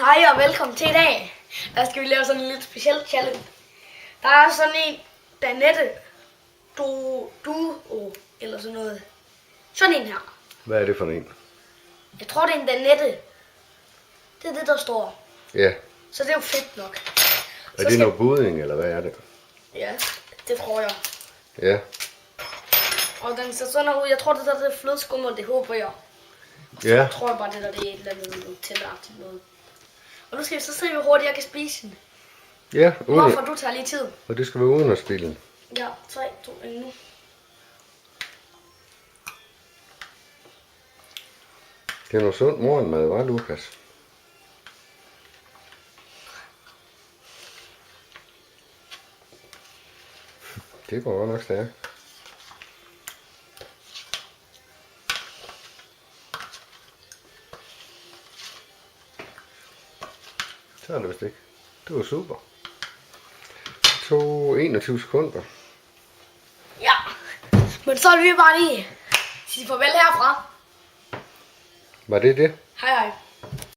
Hej og velkommen til i dag. Der skal vi lave sådan en lidt speciel challenge. Der er sådan en Danette Duo eller sådan noget. Sådan en her. Hvad er det for en? Jeg tror det er en Danette. Det er det der står. Ja. Så det er jo fedt nok. Er det noget budding, eller hvad er det? Ja, det tror jeg. Ja. Og den ser sådan ud. Jeg tror det der det er flødeskum, og det håber jeg. Ja. Jeg tror bare det der det er et eller andet tilagtigt noget. Og nu skal vi så se hvor hurtigt jeg kan spise den. Ja, Hvorfor du tager lige tid. og det skal være uden at spille den. Ja, 3, 2, 1 nu. Det er noget sund morgenmad, hva' Lukas? Det går godt nok stærkt. Så er det vist ikke. Det var super. Det tog 21 sekunder. Ja, men så vil vi bare lige sige farvel herfra. Var det det? Hej hej.